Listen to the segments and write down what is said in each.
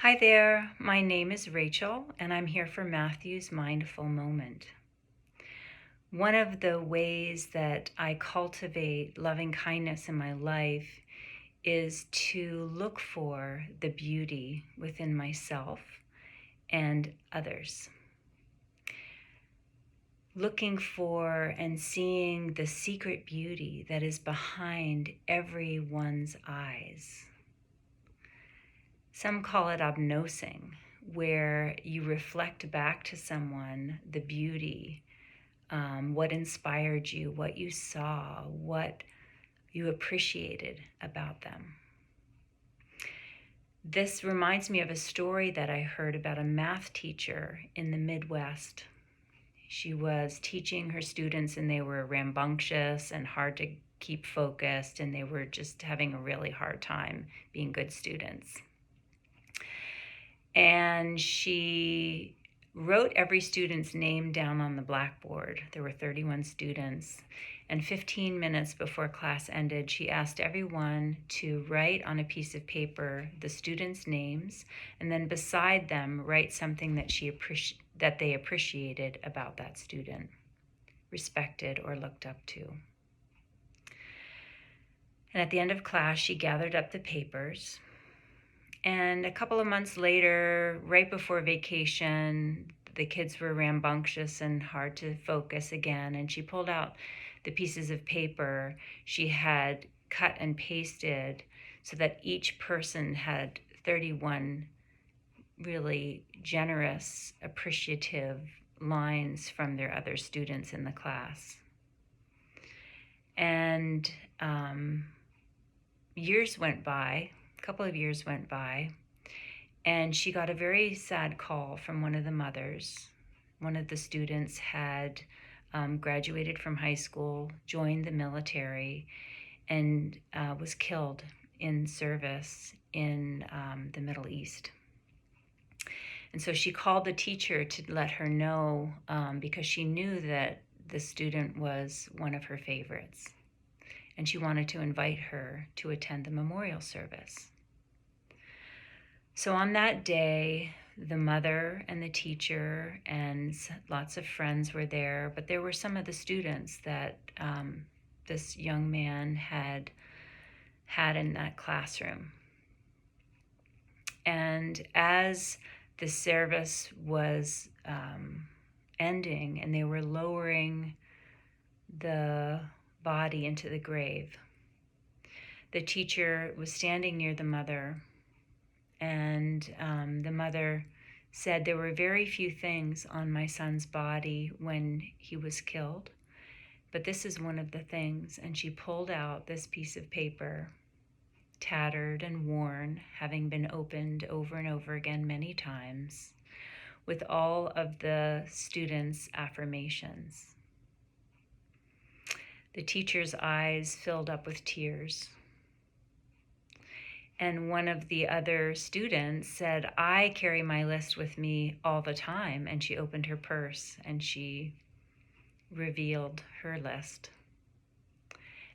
Hi there, my name is Rachel, and I'm here for Matthew's Mindful Moment. One of the ways that I cultivate loving kindness in my life is to look for the beauty within myself and others. Looking for and seeing the secret beauty that is behind everyone's eyes. Some call it obnosing, where you reflect back to someone the beauty, what inspired you, what you saw, what you appreciated about them. This reminds me of a story that I heard about a math teacher in the Midwest. She was teaching her students and they were rambunctious and hard to keep focused, and they were just having a really hard time being good students. And she wrote every student's name down on the blackboard. There were 31 students. And 15 minutes before class ended, she asked everyone to write on a piece of paper the students' names, and then beside them write something that they appreciated about that student, respected or looked up to. And at the end of class, she gathered up the papers. And a couple of months later, right before vacation, the kids were rambunctious and hard to focus again. And she pulled out the pieces of paper she had cut and pasted so that each person had 31 really generous, appreciative lines from their other students in the class. And years went by. A couple of years went by, and she got a very sad call from one of the mothers. One of the students had graduated from high school, joined the military, and was killed in service in the Middle East. And so she called the teacher to let her know, because she knew that the student was one of her favorites, and she wanted to invite her to attend the memorial service. So on that day, the mother and the teacher and lots of friends were there, but there were some of the students that this young man had in that classroom. And as the service was ending and they were lowering the body into the grave, the teacher was standing near the mother, and the mother said, "There were very few things on my son's body when he was killed, but this is one of the things." And she pulled out this piece of paper, tattered and worn, having been opened over and over again many times, with all of the students' affirmations. The teacher's eyes filled up with tears. And one of the other students said, "I carry my list with me all the time." And she opened her purse and she revealed her list.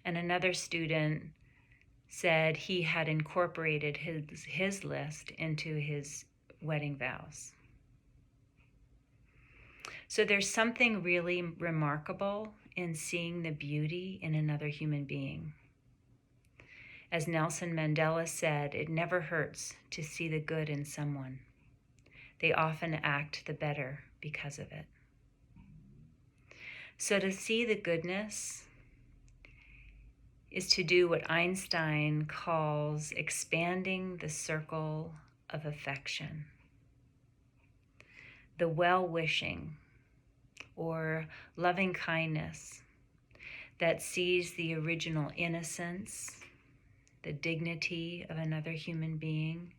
And another student said he had incorporated his list into his wedding vows. So there's something really remarkable in seeing the beauty in another human being. As Nelson Mandela said, it never hurts to see the good in someone. They often act the better because of it. So to see the goodness is to do what Einstein calls expanding the circle of affection. The well-wishing or loving kindness that sees the original innocence, the dignity of another human being,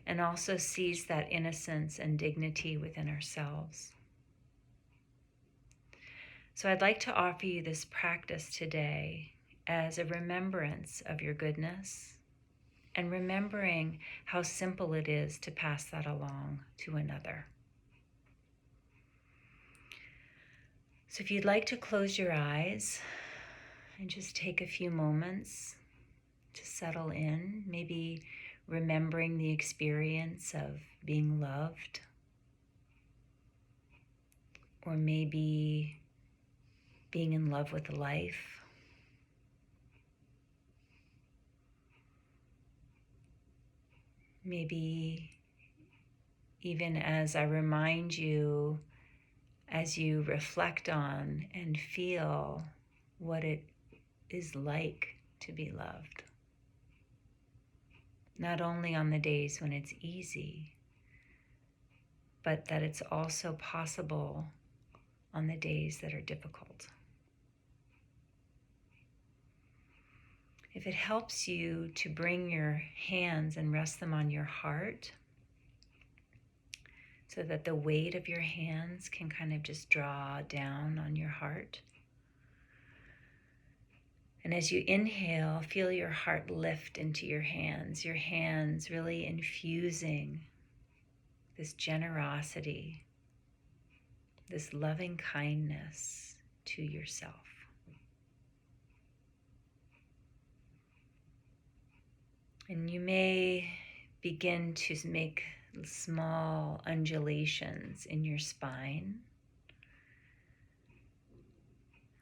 and also sees that innocence and dignity within ourselves. So I'd like to offer you this practice today as a remembrance of your goodness and remembering how simple it is to pass that along to another. So if you'd like to close your eyes and just take a few moments to settle in, maybe remembering the experience of being loved, or maybe being in love with life. Maybe even as I remind you, as you reflect on and feel what it is like to be loved. Not only on the days when it's easy, but that it's also possible on the days that are difficult. If it helps you to bring your hands and rest them on your heart, so that the weight of your hands can kind of just draw down on your heart. And as you inhale, feel your heart lift into your hands really infusing this generosity, this loving kindness to yourself. And you may begin to make small undulations in your spine.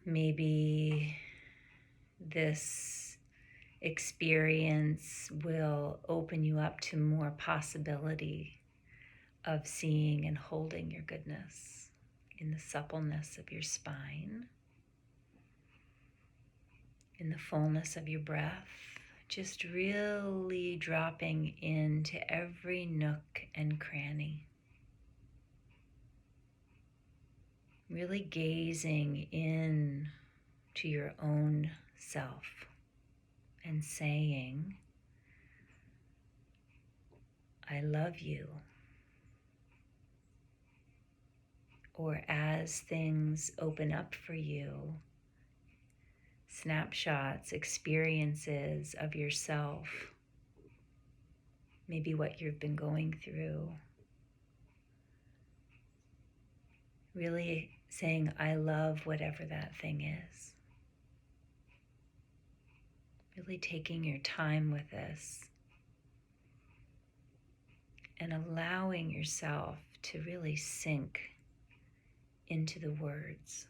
Maybe this experience will open you up to more possibility of seeing and holding your goodness in the suppleness of your spine, in the fullness of your breath, just really dropping into every nook and cranny. Really gazing in to your own self and saying, I love you. Or as things open up for you, snapshots, experiences of yourself, maybe what you've been going through. Really saying, I love whatever that thing is. Really taking your time with this and allowing yourself to really sink into the words.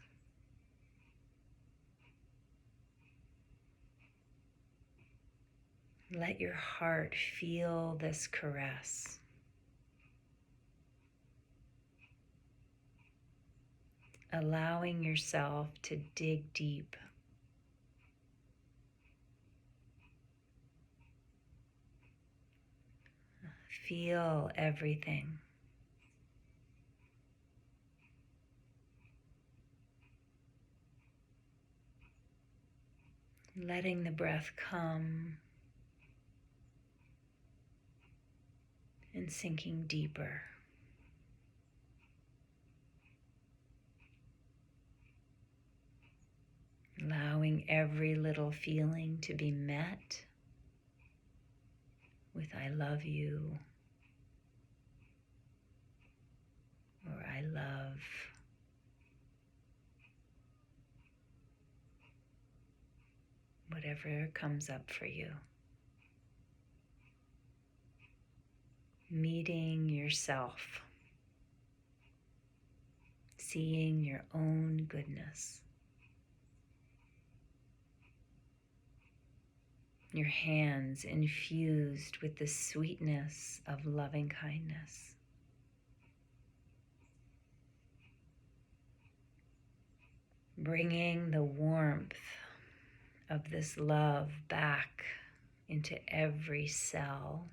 Let your heart feel this caress. Allowing yourself to dig deep. Feel everything. Letting the breath come and sinking deeper. Allowing every little feeling to be met with I love you, or I love. Whatever comes up for you. Meeting yourself. Seeing your own goodness. Your hands infused with the sweetness of loving kindness. Bringing the warmth of this love back into every cell,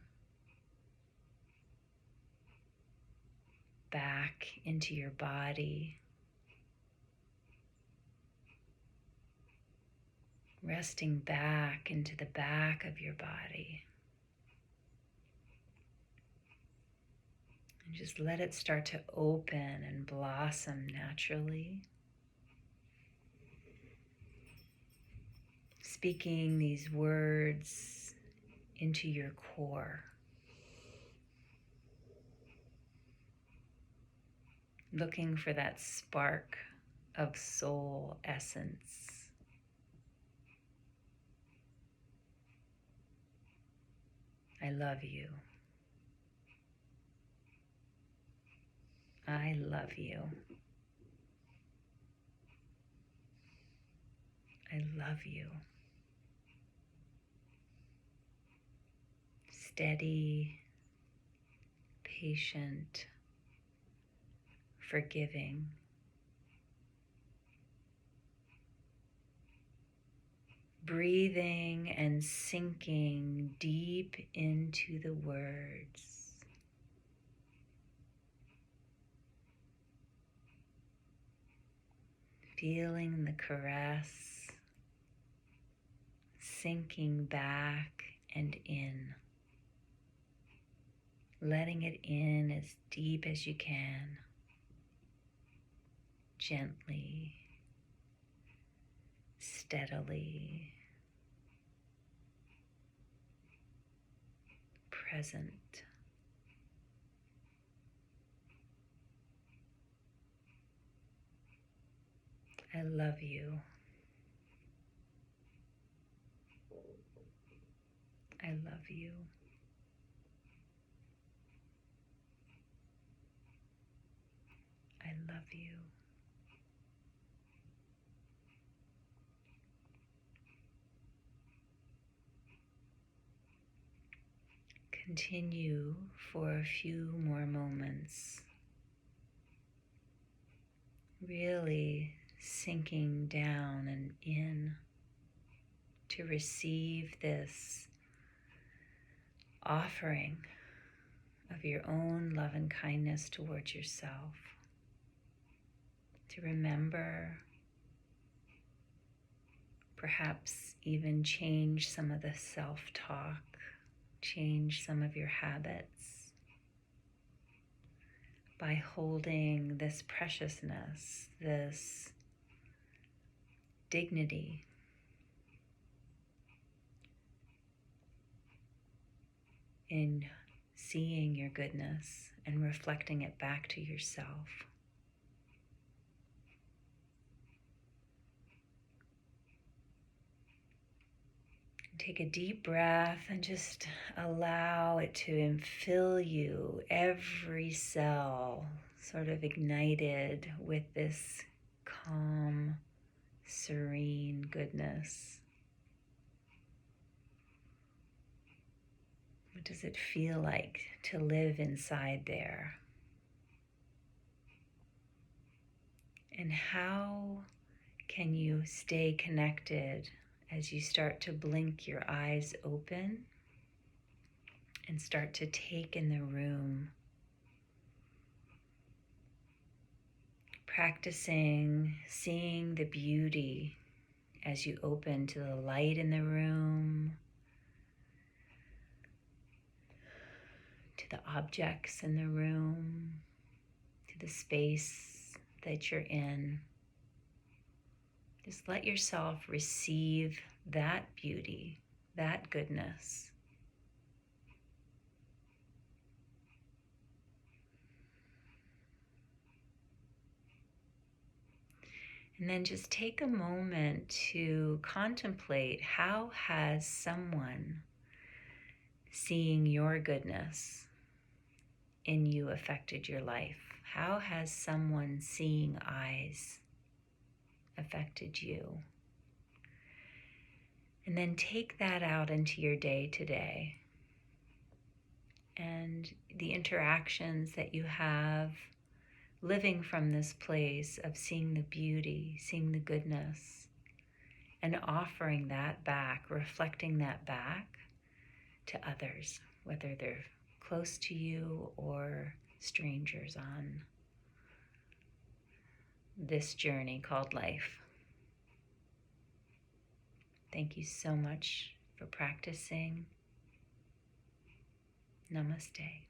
back into your body, resting back into the back of your body. And just let it start to open and blossom naturally. Speaking these words into your core. Looking for that spark of soul essence. I love you. I love you. I love you. Steady, patient, forgiving. Breathing and sinking deep into the words. Feeling the caress, sinking back and in. Letting it in as deep as you can. Gently, steadily, present. I love you. I love you. I love you. Continue for a few more moments, really sinking down and in to receive this offering of your own love and kindness towards yourself. To remember, perhaps even change some of the self-talk, change some of your habits by holding this preciousness, this dignity in seeing your goodness and reflecting it back to yourself. Take a deep breath and just allow it to fill you, every cell sort of ignited with this calm, serene goodness. What does it feel like to live inside there? And how can you stay connected as you start to blink your eyes open and start to take in the room? Practicing seeing the beauty as you open to the light in the room, to the objects in the room, to the space that you're in. Just let yourself receive that beauty, that goodness. And then just take a moment to contemplate, how has someone seeing your goodness in you affected your life? How has someone seeing eyes affected you? And then take that out into your day today and the interactions that you have living from this place of seeing the beauty, seeing the goodness, and offering that back, reflecting that back to others, whether they're close to you or strangers on this journey called life. Thank you so much for practicing. Namaste.